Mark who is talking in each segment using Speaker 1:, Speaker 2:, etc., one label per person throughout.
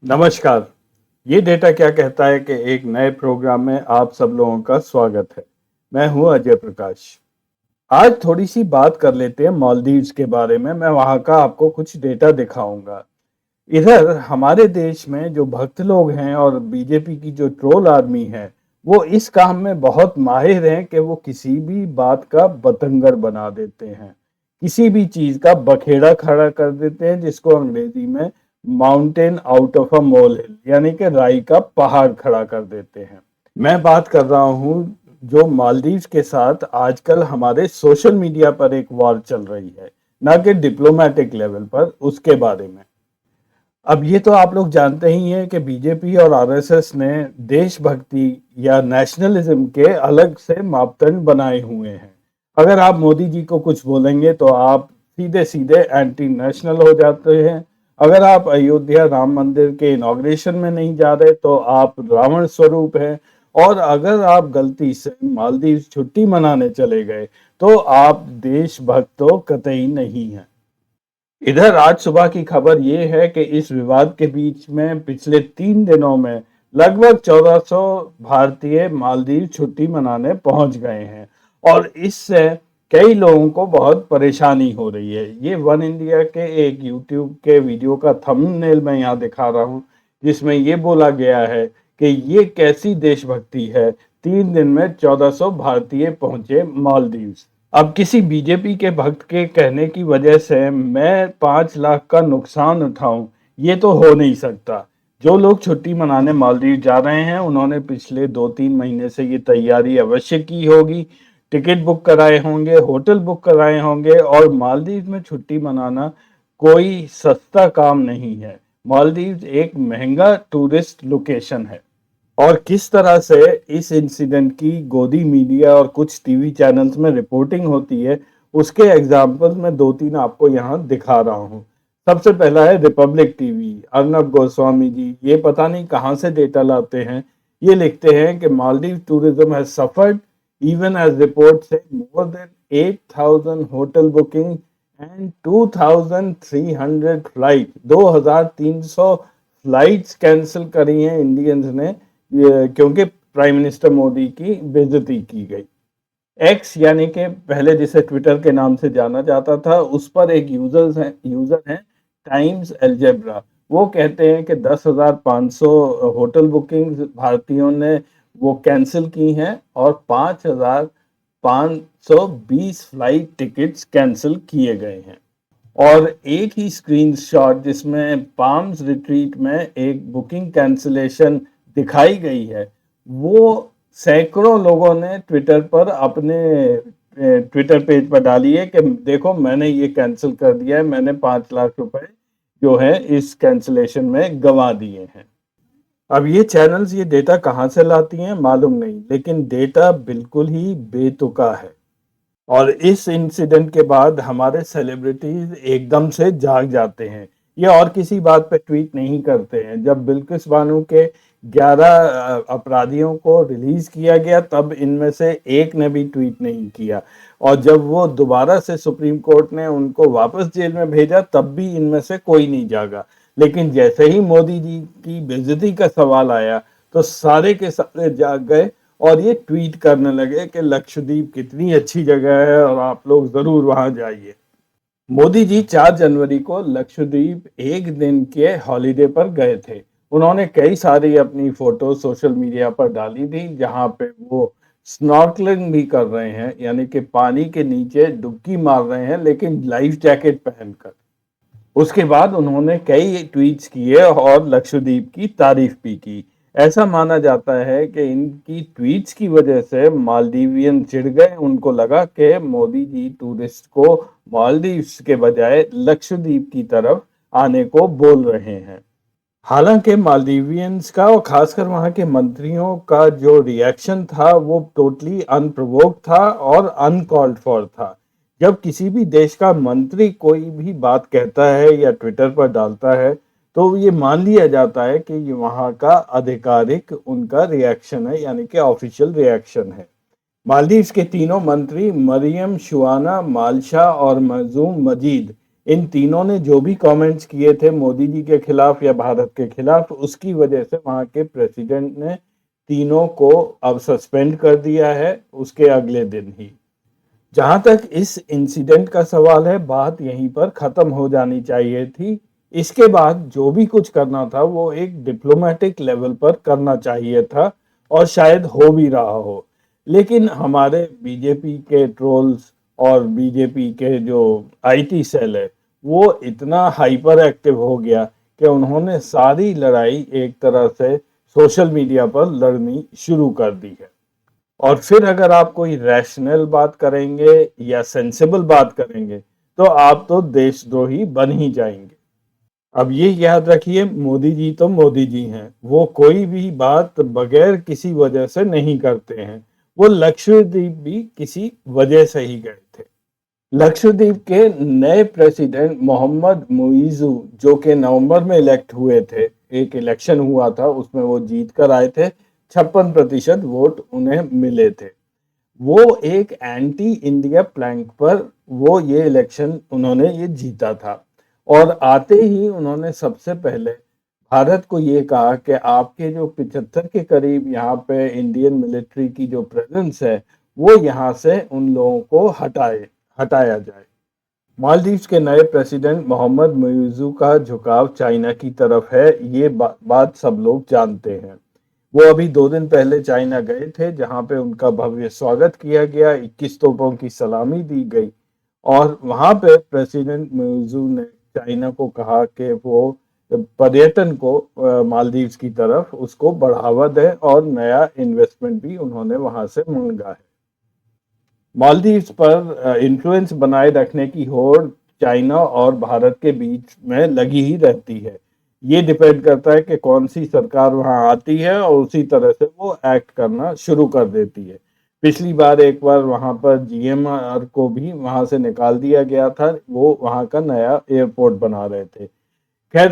Speaker 1: नमस्कार। ये डेटा क्या कहता है कि एक नए प्रोग्राम में आप सब लोगों का स्वागत है। मैं हूँ अजय प्रकाश। आज थोड़ी सी बात कर लेते हैं मालदीव्स के बारे में। मैं वहाँ का आपको कुछ डेटा दिखाऊंगा। इधर हमारे देश में जो भक्त लोग हैं और बीजेपी की जो ट्रोल आर्मी है, वो इस काम में बहुत माहिर हैं कि वो किसी भी बात का बतंगड़ बना देते हैं। किसी भी चीज का बखेड़ा खड़ा कर देते हैं, जिसको अंग्रेजी में माउंटेन आउट ऑफ अ मोल हिल यानी कि राई का पहाड़ खड़ा कर देते हैं। मैं बात कर रहा हूँ जो मालदीव्स के साथ आजकल हमारे सोशल मीडिया पर एक वॉर चल रही है, ना कि डिप्लोमेटिक लेवल पर, उसके बारे में। अब ये तो आप लोग जानते ही हैं कि बीजेपी और आरएसएस ने देशभक्ति या नेशनलिज्म के अलग से मापदंड बनाए हुए हैं। अगर आप मोदी जी को कुछ बोलेंगे तो आप सीधे सीधे एंटी नेशनल हो जाते हैं। अगर आप अयोध्या राम मंदिर के इनॉग्रेशन में नहीं जा रहे तो आप रावण स्वरूप हैं। और अगर आप गलती से मालदीव छुट्टी मनाने चले गए तो आप देशभक्त तो कतई नहीं हैं। इधर आज सुबह की खबर ये है कि इस विवाद के बीच में पिछले 3 दिनों में लगभग 1400 भारतीय मालदीव छुट्टी मनाने पहुंच गए हैं। और इससे कई लोगों को बहुत परेशानी हो रही है। ये वन इंडिया के एक यूट्यूब के वीडियो का थंबनेल मैं यहाँ दिखा रहा हूँ, जिसमें ये बोला गया है कि ये कैसी देशभक्ति है, 3 दिन में 1400 भारतीय पहुंचे मालदीव्स। अब किसी बीजेपी के भक्त के कहने की वजह से मैं 5 लाख का नुकसान उठाऊं, ये तो हो नहीं सकता। जो लोग छुट्टी मनाने मालदीव जा रहे हैं उन्होंने पिछले 2-3 महीने से ये तैयारी अवश्य की होगी। टिकट बुक कराए होंगे, होटल बुक कराए होंगे। और मालदीव में छुट्टी मनाना कोई सस्ता काम नहीं है। मालदीव एक महंगा टूरिस्ट लोकेशन है। और किस तरह से इस इंसिडेंट की गोदी मीडिया और कुछ टीवी चैनल्स में रिपोर्टिंग होती है, उसके एग्जाम्पल मैं 2-3 आपको यहाँ दिखा रहा हूँ। सबसे पहला है रिपब्लिक टीवी। अर्नब गोस्वामी जी ये पता नहीं कहाँ से डेटा लाते हैं। ये लिखते हैं कि Maldives tourism has suffered even as report से more than 8000 hotel booking and 2300 flight, 2300 flights cancel करी हैं इंडियंस ने, क्योंकि प्राइम मिनिस्टर मोदी की बेइज्जती की गई। एक्स यानी कि पहले जिसे ट्विटर के नाम से जाना जाता था, उस पर एक यूजर है टाइम्स एल्जेब्रा। वो कहते हैं कि 10,500 होटल बुकिंग्स भारतीयों ने वो कैंसिल की हैं और 5,520 फ्लाइट टिकट्स कैंसिल किए गए हैं। और एक ही स्क्रीनशॉट जिसमें पाम्स रिट्रीट में एक बुकिंग कैंसिलेशन दिखाई गई है, वो सैकड़ों लोगों ने ट्विटर पर अपने ट्विटर पेज पर डाली है कि देखो मैंने ये कैंसिल कर दिया है, मैंने 5 लाख रुपए जो है इस कैंसिलेशन में गंवा दिए हैं। अब ये चैनल्स ये डेटा कहाँ से लाती हैं मालूम नहीं, लेकिन डेटा बिल्कुल ही बेतुका है। और इस इंसिडेंट के बाद हमारे सेलिब्रिटीज एकदम से जाग जाते हैं। ये और किसी बात पे ट्वीट नहीं करते हैं। जब बिल्किस बानो के 11 अपराधियों को रिलीज किया गया तब इनमें से एक ने भी ट्वीट नहीं किया। और जब वो दोबारा से सुप्रीम कोर्ट ने उनको वापस जेल में भेजा तब भी इनमें से कोई नहीं जागा। लेकिन जैसे ही मोदी जी की बेइज्जती का सवाल आया तो सारे के सारे जाग गए और ये ट्वीट करने लगे कि लक्षद्वीप कितनी अच्छी जगह है और आप लोग जरूर वहां जाइए। मोदी जी 4 जनवरी को लक्षद्वीप एक दिन के हॉलिडे पर गए थे। उन्होंने कई सारी अपनी फोटो सोशल मीडिया पर डाली थी, जहां पे वो स्नॉर्कलिंग भी कर रहे हैं, यानी कि पानी के नीचे डुबकी मार रहे हैं लेकिन लाइफ जैकेट पहनकर। उसके बाद उन्होंने कई ट्वीट्स किए और लक्षद्वीप की तारीफ भी की। ऐसा माना जाता है कि इनकी ट्वीट्स की वजह से मालदीवियन चिढ़ गए। उनको लगा कि मोदी जी टूरिस्ट को मालदीव्स के बजाय लक्षद्वीप की तरफ आने को बोल रहे हैं। हालांकि मालदीवियंस का और खासकर वहां के मंत्रियों का जो रिएक्शन था वो टोटली अनप्रोवोक्ड था और अनकॉल्ड फॉर था। जब किसी भी देश का मंत्री कोई भी बात कहता है या ट्विटर पर डालता है तो ये मान लिया जाता है कि ये वहां का आधिकारिक उनका रिएक्शन है, यानी कि ऑफिशियल रिएक्शन है। मालदीव्स के तीनों मंत्री मरियम शुआना मालशा और मजूम मजीद इन तीनों ने जो भी कमेंट्स किए थे मोदी जी के खिलाफ या भारत के खिलाफ, उसकी वजह से वहां के प्रेसिडेंट ने तीनों को अब सस्पेंड कर दिया है उसके अगले दिन ही। जहां तक इस इंसिडेंट का सवाल है, बात यहीं पर खत्म हो जानी चाहिए थी। इसके बाद जो भी कुछ करना था वो एक डिप्लोमेटिक लेवल पर करना चाहिए था और शायद हो भी रहा हो। लेकिन हमारे बीजेपी के ट्रोल्स और बीजेपी के जो आईटी सेल है वो इतना हाइपर एक्टिव हो गया कि उन्होंने सारी लड़ाई एक तरह से सोशल मीडिया पर लड़नी शुरू कर दी है। और फिर अगर आप कोई रैशनल बात करेंगे या सेंसिबल बात करेंगे तो आप तो देशद्रोही बन ही जाएंगे। अब ये याद रखिए, मोदी जी तो मोदी जी हैं, वो कोई भी बात बगैर किसी वजह से नहीं करते हैं। वो लक्षद्वीप भी किसी वजह से ही गए थे। लक्षद्वीप के नए प्रेसिडेंट मोहम्मद मुइज़ू जो कि नवंबर में इलेक्ट हुए थे, एक इलेक्शन हुआ था उसमें वो जीत कर आए थे, 56% वोट उन्हें मिले थे। वो एक एंटी इंडिया प्लैंक पर वो ये इलेक्शन उन्होंने ये जीता था। और आते ही उन्होंने सबसे पहले भारत को ये कहा कि आपके जो 75 के करीब यहाँ पे इंडियन मिलिट्री की जो प्रेजेंस है वो यहाँ से उन लोगों को हटाया जाए। मालदीव्स के नए प्रेसिडेंट मोहम्मद मुइज़ू का झुकाव चाइना की तरफ है, ये बात सब लोग जानते हैं। वो अभी 2 दिन पहले चाइना गए थे जहां पे उनका भव्य स्वागत किया गया, 21 तोपों की सलामी दी गई और वहां पे प्रेसिडेंट मुइज़ू ने चाइना को कहा कि वो पर्यटन को मालदीव्स की तरफ उसको बढ़ावा दे और नया इन्वेस्टमेंट भी उन्होंने वहां से मांगा है। मालदीव्स पर इन्फ्लुएंस बनाए रखने की होड़ चाइना और भारत के बीच में लगी ही रहती है। ये डिपेंड करता है कि कौन सी सरकार वहां आती है और उसी तरह से वो एक्ट करना शुरू कर देती है। पिछली बार एक बार वहां पर जीएमआर को भी वहां से निकाल दिया गया था, वो वहां का नया एयरपोर्ट बना रहे थे। खैर,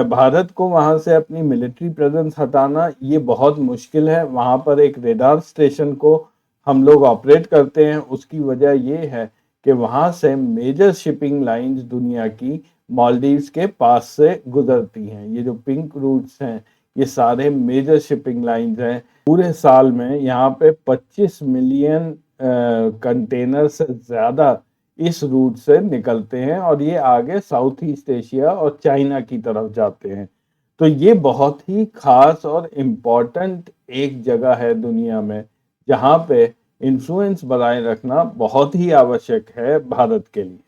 Speaker 1: भारत को वहां से अपनी मिलिट्री प्रेजेंस हटाना ये बहुत मुश्किल है। वहां पर एक रेडार स्टेशन को हम लोग ऑपरेट करते हैं, उसकी वजह ये है कि वहां से मेजर शिपिंग लाइंस दुनिया की मालदीव्स के पास से गुजरती हैं। ये जो पिंक रूट्स हैं ये सारे मेजर शिपिंग लाइंस हैं। पूरे साल में यहाँ पे 25 मिलियन कंटेनर से ज़्यादा इस रूट से निकलते हैं और ये आगे साउथ ईस्ट एशिया और चाइना की तरफ जाते हैं। तो ये बहुत ही खास और इम्पोर्टेंट एक जगह है दुनिया में जहाँ पे इन्फ्लुएंस बनाए रखना बहुत ही आवश्यक है भारत के लिए।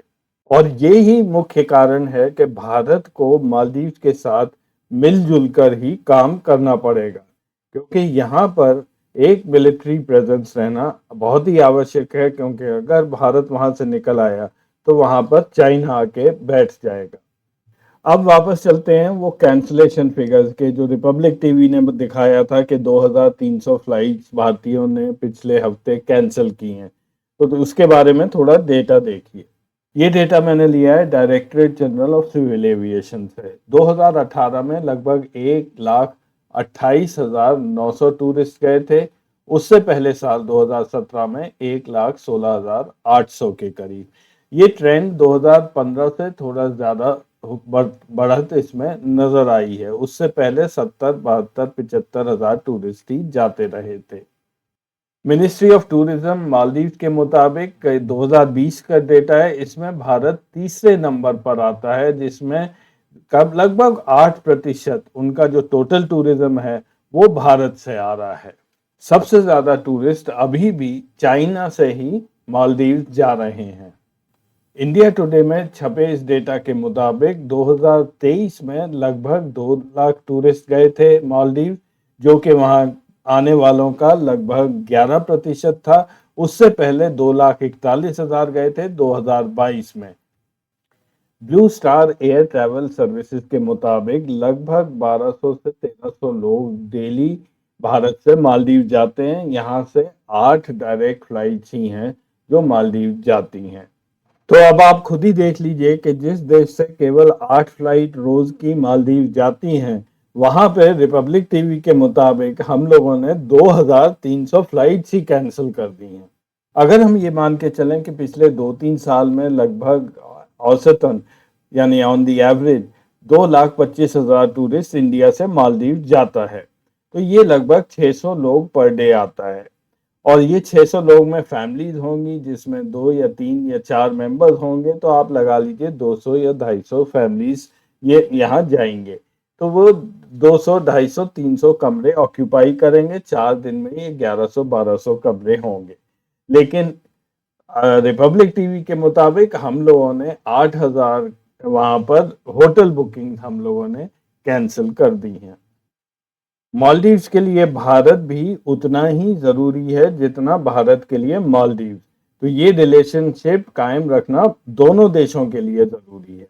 Speaker 1: और ये ही मुख्य कारण है कि भारत को मालदीव के साथ मिलजुल कर ही काम करना पड़ेगा, क्योंकि यहाँ पर एक मिलिट्री प्रेजेंस रहना बहुत ही आवश्यक है, क्योंकि अगर भारत वहां से निकल आया तो वहां पर चाइना आके बैठ जाएगा। अब वापस चलते हैं वो कैंसलेशन फिगर्स के, जो रिपब्लिक टीवी ने दिखाया था कि 2300 फ्लाइट्स भारतीयों ने पिछले हफ्ते कैंसिल की हैं। तो उसके बारे में थोड़ा डेटा देखिए। ये डेटा मैंने लिया है directorate general of civil aviation से। 2018 में लगभग 1,28,900 टूरिस्ट गए थे। उससे पहले साल 2017 में 1,16,800 के करीब। ये ट्रेंड 2015 से थोड़ा ज्यादा बढ़त इसमें नजर आई है। उससे पहले 70, 72, 75,000 टूरिस्ट ही जाते रहे थे। मिनिस्ट्री ऑफ टूरिज्म मालदीव के मुताबिक 2020 का डेटा है, इसमें भारत तीसरे नंबर पर आता है, जिसमें कब लगभग 8% उनका जो टोटल टूरिज्म है वो भारत से आ रहा है। सबसे ज्यादा टूरिस्ट अभी भी चाइना से ही मालदीव जा रहे हैं। इंडिया टुडे में छपे इस डेटा के मुताबिक 2023 में लगभग 2 लाख टूरिस्ट गए थे मालदीव, जो कि वहां आने वालों का लगभग 11% था। उससे पहले 2,41,000 गए थे 2022 में। Blue star air travel services के मुताबिक लगभग 1200 से 1300 लोग डेली भारत से मालदीव जाते हैं। यहाँ से 8 डायरेक्ट फ्लाइट्स ही हैं जो मालदीव जाती हैं। तो अब आप खुद ही देख लीजिए कि जिस देश से केवल 8 फ्लाइट रोज की मालदीव जाती हैं, वहां पे रिपब्लिक टीवी के मुताबिक हम लोगों ने 2,300 फ्लाइट्स ही कैंसिल कर दी हैं। अगर हम ये मान के चलें कि पिछले 2-3 साल में लगभग औसतन यानी on the average 2,25,000 tourist India से मालदीव जाता है। तो ये लगभग 600 लोग पर डे आता है। और ये 600 लोग में फैमिलीज होंगी जिसमें 2 या 3 या 4 मेंबर्स होंगे, तो आप लगा लीजिए 200 या 250 फैमिलीज ये यहाँ जाएंगे। तो वो 200, 250, 300 कमरे ऑक्यूपाई करेंगे। 4 दिन में ये 1100, 1200 कमरे होंगे। लेकिन रिपब्लिक टीवी के मुताबिक हम लोगों ने 8,000 वहां पर होटल बुकिंग हम लोगों ने कैंसिल कर दी हैं। मालदीव्स के लिए भारत भी उतना ही जरूरी है जितना भारत के लिए मालदीव्स। तो ये रिलेशनशिप कायम रखना दोनों देशों के लिए जरूरी है।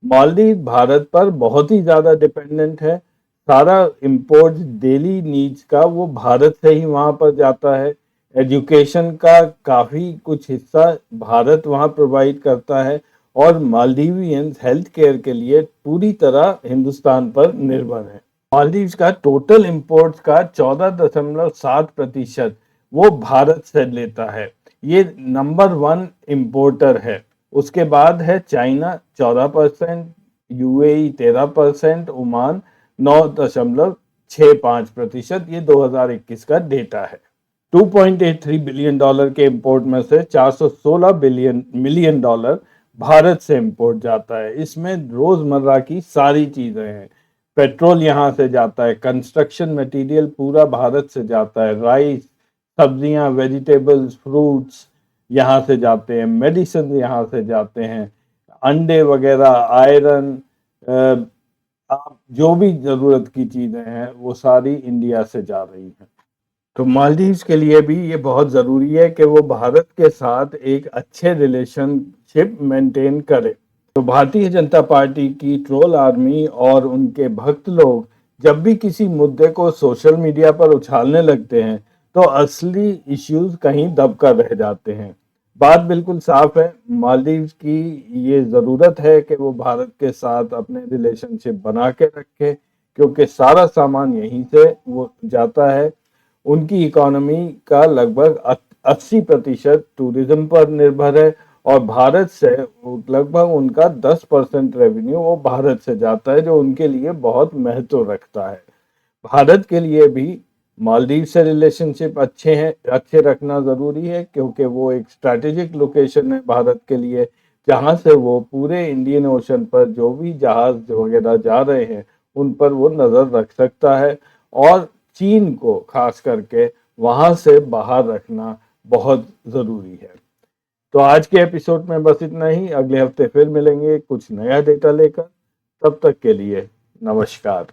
Speaker 1: मालदीव भारत पर बहुत ही ज्यादा डिपेंडेंट है। सारा इंपोर्ट डेली नीड्स का वो भारत से ही वहां पर जाता है। एजुकेशन का काफी कुछ हिस्सा भारत वहां प्रोवाइड करता है। और मालदीवियंस हेल्थ केयर के लिए पूरी तरह हिंदुस्तान पर निर्भर है। मालदीव्स का टोटल इंपोर्ट्स का 14.7% वो भारत से लेता है। ये नंबर 1 इंपोर्टर है। उसके बाद है चाइना 14%, यूएई 13%, ओमान 9.65%। ये 2021 का डेटा है। $2.83 बिलियन के इंपोर्ट में से 416 मिलियन डॉलर भारत से इंपोर्ट जाता है। इसमें रोजमर्रा की सारी चीजें हैं। पेट्रोल यहाँ से जाता है, कंस्ट्रक्शन मटेरियल पूरा भारत से जाता है, राइस, सब्जियां, वेजिटेबल्स, फ्रूट्स यहाँ से जाते हैं, मेडिसिन यहाँ से जाते हैं, अंडे वगैरह, आयरन, आप जो भी जरूरत की चीजें हैं वो सारी इंडिया से जा रही हैं। तो मालदीव्स के लिए भी ये बहुत ज़रूरी है कि वो भारत के साथ एक अच्छे रिलेशनशिप मेंटेन करे। तो भारतीय जनता पार्टी की ट्रोल आर्मी और उनके भक्त लोग जब भी किसी मुद्दे को सोशल मीडिया पर उछालने लगते हैं तो असली इश्यूज कहीं दबकर रह जाते हैं। बात बिल्कुल साफ है, मालदीव्स की ये ज़रूरत है कि वो भारत के साथ अपने रिलेशनशिप बना के रखे, क्योंकि सारा सामान यहीं से वो जाता है। उनकी इकोनॉमी का लगभग 80% टूरिज्म पर निर्भर है। और भारत से लगभग उनका 10% रेवेन्यू वो भारत से जाता है, जो उनके लिए बहुत महत्व रखता है। भारत के लिए भी मालदीव से रिलेशनशिप अच्छे रखना जरूरी है, क्योंकि वो एक स्ट्रैटेजिक लोकेशन है भारत के लिए, जहां से वो पूरे इंडियन ओशन पर जो भी जहाज वगैरह जा रहे हैं उन पर वो नजर रख सकता है। और चीन को खास करके वहां से बाहर रखना बहुत जरूरी है। तो आज के एपिसोड में बस इतना ही। अगले हफ्ते फिर मिलेंगे कुछ नया डेटा लेकर। तब तक के लिए नमस्कार।